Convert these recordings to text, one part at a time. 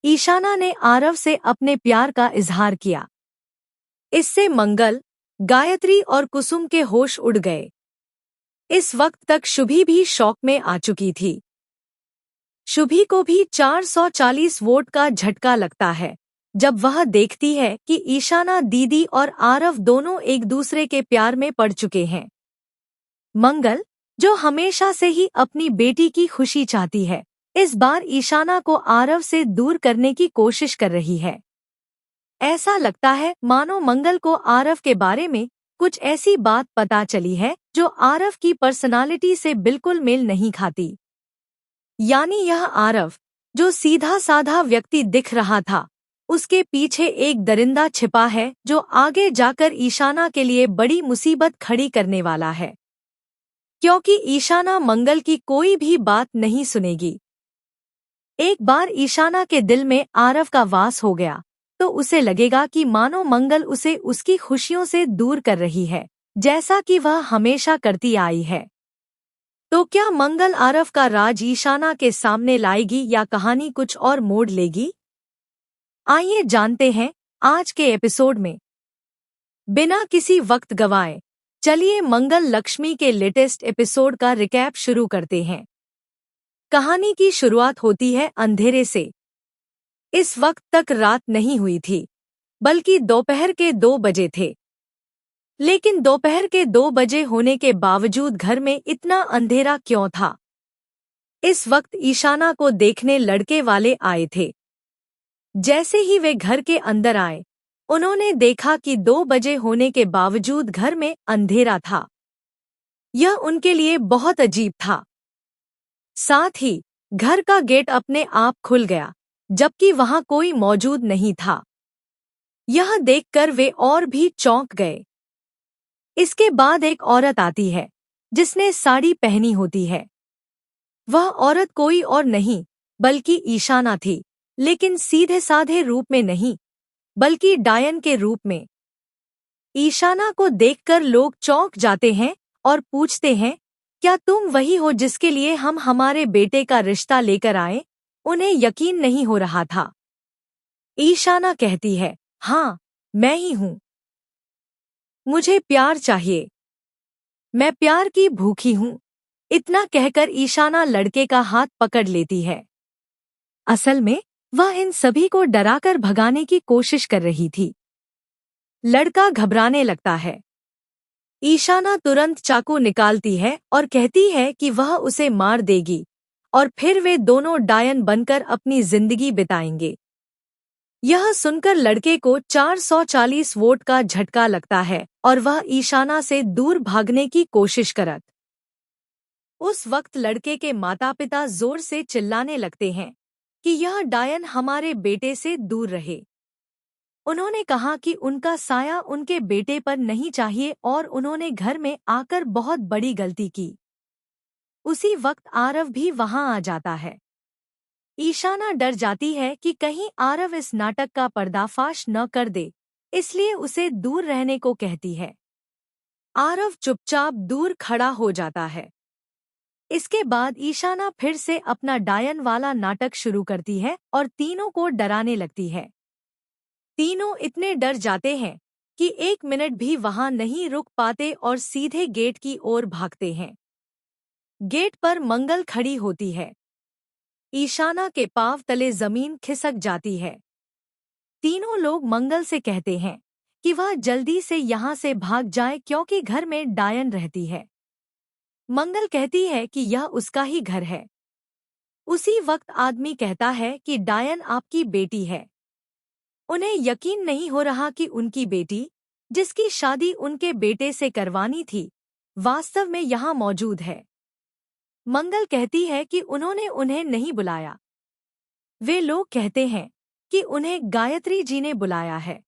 ईशाना ने आरव से अपने प्यार का इजहार किया। इससे मंगल, गायत्री और कुसुम के होश उड़ गए। इस वक्त तक शुभी भी शॉक में आ चुकी थी। शुभी को भी 440 वोट का झटका लगता है जब वह देखती है कि ईशाना दीदी और आरव दोनों एक दूसरे के प्यार में पड़ चुके हैं। मंगल, जो हमेशा से ही अपनी बेटी की खुशी चाहती है, इस बार ईशाना को आरव से दूर करने की कोशिश कर रही है। ऐसा लगता है मानो मंगल को आरव के बारे में कुछ ऐसी बात पता चली है जो आरव की पर्सनालिटी से बिल्कुल मेल नहीं खाती। यानी यह आरव, जो सीधा साधा व्यक्ति दिख रहा था, उसके पीछे एक दरिंदा छिपा है जो आगे जाकर ईशाना के लिए बड़ी मुसीबत खड़ी करने वाला है। क्योंकि ईशाना मंगल की कोई भी बात नहीं सुनेगी। एक बार ईशाना के दिल में आरव का वास हो गया तो उसे लगेगा कि मानो मंगल उसे उसकी खुशियों से दूर कर रही है, जैसा कि वह हमेशा करती आई है। तो क्या मंगल आरव का राज ईशाना के सामने लाएगी या कहानी कुछ और मोड़ लेगी? आइए जानते हैं आज के एपिसोड में। बिना किसी वक्त गवाए चलिए मंगल लक्ष्मी के लेटेस्ट एपिसोड का रिकैप शुरू करते हैं। कहानी की शुरुआत होती है अंधेरे से। इस वक्त तक रात नहीं हुई थी, बल्कि दोपहर के 2 बजे थे। लेकिन दोपहर के 2 बजे होने के बावजूद घर में इतना अंधेरा क्यों था? इस वक्त ईशाना को देखने लड़के वाले आए थे। जैसे ही वे घर के अंदर आए, उन्होंने देखा कि 2 बजे होने के बावजूद घर में अंधेरा था। यह उनके लिए बहुत अजीब था। साथ ही घर का गेट अपने आप खुल गया, जबकि वहां कोई मौजूद नहीं था। यह देखकर वे और भी चौंक गए। इसके बाद एक औरत आती है, जिसने साड़ी पहनी होती है। वह औरत कोई और नहीं, बल्कि ईशाना थी, लेकिन सीधे साधे रूप में नहीं, बल्कि डायन के रूप में। ईशाना को देखकर लोग चौंक जाते हैं और पूछते हैं, क्या तुम वही हो जिसके लिए हम हमारे बेटे का रिश्ता लेकर आए? उन्हें यकीन नहीं हो रहा था। ईशाना कहती है, हाँ, मैं ही हूँ। मुझे प्यार चाहिए। मैं प्यार की भूखी हूँ। इतना कहकर ईशाना लड़के का हाथ पकड़ लेती है। असल में वह इन सभी को डराकर भगाने की कोशिश कर रही थी। लड़का घबराने लगता है। ईशाना तुरंत चाकू निकालती है और कहती है कि वह उसे मार देगी और फिर वे दोनों डायन बनकर अपनी जिंदगी बिताएंगे। यह सुनकर लड़के को 440 वोट का झटका लगता है और वह ईशाना से दूर भागने की कोशिश करत। उस वक्त लड़के के माता पिता जोर से चिल्लाने लगते हैं कि यह डायन हमारे बेटे से दूर रहे। उन्होंने कहा कि उनका साया उनके बेटे पर नहीं चाहिए और उन्होंने घर में आकर बहुत बड़ी गलती की। उसी वक्त आरव भी वहां आ जाता है। ईशाना डर जाती है कि कहीं आरव इस नाटक का पर्दाफाश न कर दे, इसलिए उसे दूर रहने को कहती है। आरव चुपचाप दूर खड़ा हो जाता है। इसके बाद ईशाना फिर से अपना डायन वाला नाटक शुरू करती है और तीनों को डराने लगती है। तीनों इतने डर जाते हैं कि 1 मिनट भी वहां नहीं रुक पाते और सीधे गेट की ओर भागते हैं। गेट पर मंगल खड़ी होती है। ईशाना के पांव तले जमीन खिसक जाती है। तीनों लोग मंगल से कहते हैं कि वह जल्दी से यहाँ से भाग जाए क्योंकि घर में डायन रहती है। मंगल कहती है कि यह उसका ही घर है। उसी वक्त आदमी कहता है कि डायन आपकी बेटी है। उन्हें यकीन नहीं हो रहा कि उनकी बेटी, जिसकी शादी उनके बेटे से करवानी थी, वास्तव में यहाँ मौजूद है। मंगल कहती है कि उन्होंने उन्हें नहीं बुलाया। वे लोग कहते हैं कि उन्हें गायत्री जी ने बुलाया है।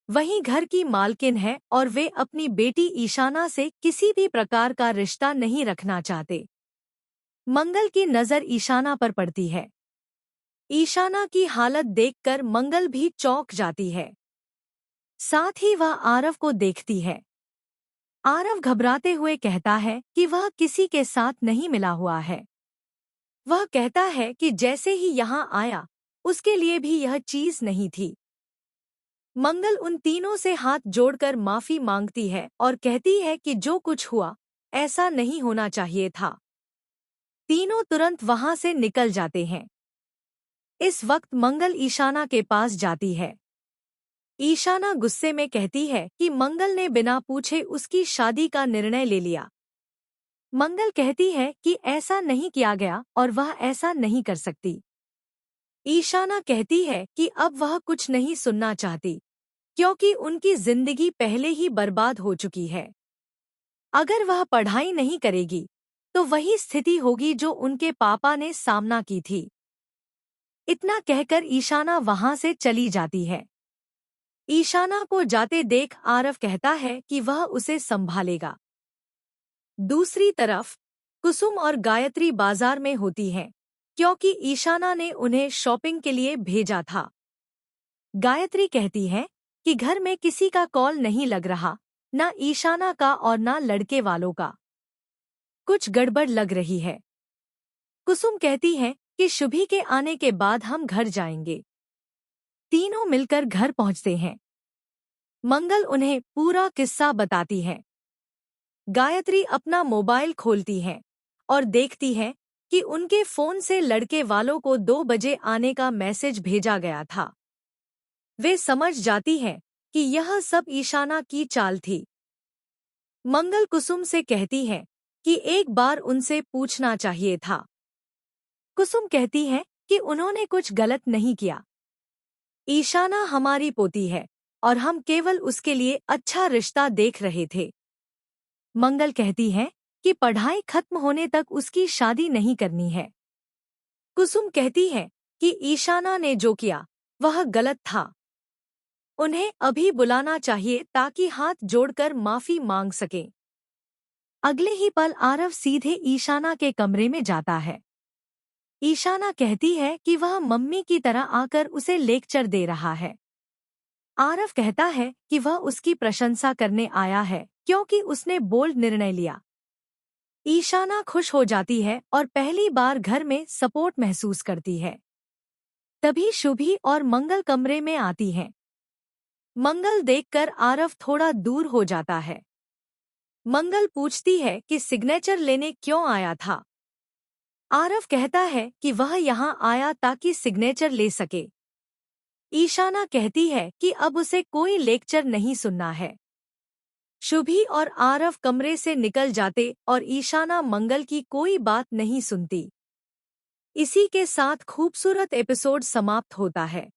वही घर की मालकिन है और वे अपनी बेटी ईशाना से किसी भी प्रकार का रिश्ता नहीं रखना चाहते। मंगल की नज़र ईशाना पर पड़ती है। ईशाना की हालत देखकर मंगल भी चौंक जाती है। साथ ही वह आरव को देखती है। आरव घबराते हुए कहता है कि वह किसी के साथ नहीं मिला हुआ है। वह कहता है कि जैसे ही यहाँ आया, उसके लिए भी यह चीज नहीं थी। मंगल उन तीनों से हाथ जोड़कर माफी मांगती है और कहती है कि जो कुछ हुआ ऐसा नहीं होना चाहिए था। तीनों तुरंत वहां से निकल जाते हैं। इस वक्त मंगल ईशाना के पास जाती है। ईशाना गुस्से में कहती है कि मंगल ने बिना पूछे उसकी शादी का निर्णय ले लिया। मंगल कहती है कि ऐसा नहीं किया गया और वह ऐसा नहीं कर सकती। ईशाना कहती है कि अब वह कुछ नहीं सुनना चाहती, क्योंकि उनकी जिंदगी पहले ही बर्बाद हो चुकी है। अगर वह पढ़ाई नहीं करेगी तो वही स्थिति होगी जो उनके पापा ने सामना की थी। इतना कहकर ईशाना वहां से चली जाती है। ईशाना को जाते देख आरव कहता है कि वह उसे संभालेगा। दूसरी तरफ कुसुम और गायत्री बाजार में होती हैं, क्योंकि ईशाना ने उन्हें शॉपिंग के लिए भेजा था। गायत्री कहती है कि घर में किसी का कॉल नहीं लग रहा, न ईशाना का और न लड़के वालों का। कुछ गड़बड़ लग रही है। कुसुम कहती है कि शुभी के आने के बाद हम घर जाएंगे। तीनों मिलकर घर पहुंचते हैं। मंगल उन्हें पूरा किस्सा बताती है। गायत्री अपना मोबाइल खोलती है और देखती है कि उनके फोन से लड़के वालों को 2 बजे आने का मैसेज भेजा गया था। वे समझ जाती है कि यह सब ईशाना की चाल थी। मंगल कुसुम से कहती है कि एक बार उनसे पूछना चाहिए था। कुसुम कहती है कि उन्होंने कुछ गलत नहीं किया। ईशाना हमारी पोती है और हम केवल उसके लिए अच्छा रिश्ता देख रहे थे। मंगल कहती है कि पढ़ाई खत्म होने तक उसकी शादी नहीं करनी है। कुसुम कहती है कि ईशाना ने जो किया वह गलत था। उन्हें अभी बुलाना चाहिए ताकि हाथ जोड़कर माफी मांग सके। अगले ही पल आरव सीधे ईशाना के कमरे में जाता है। ईशाना कहती है कि वह मम्मी की तरह आकर उसे लेक्चर दे रहा है। आरव कहता है कि वह उसकी प्रशंसा करने आया है क्योंकि उसने बोल्ड निर्णय लिया। ईशाना खुश हो जाती है और पहली बार घर में सपोर्ट महसूस करती है। तभी शुभी और मंगल कमरे में आती हैं। मंगल देखकर आरव थोड़ा दूर हो जाता है। मंगल पूछती है कि सिग्नेचर लेने क्यों आया था। आरव कहता है कि वह यहाँ आया ताकि सिग्नेचर ले सके। ईशाना कहती है कि अब उसे कोई लेक्चर नहीं सुनना है। शुभी और आरव कमरे से निकल जाते और ईशाना मंगल की कोई बात नहीं सुनती। इसी के साथ खूबसूरत एपिसोड समाप्त होता है।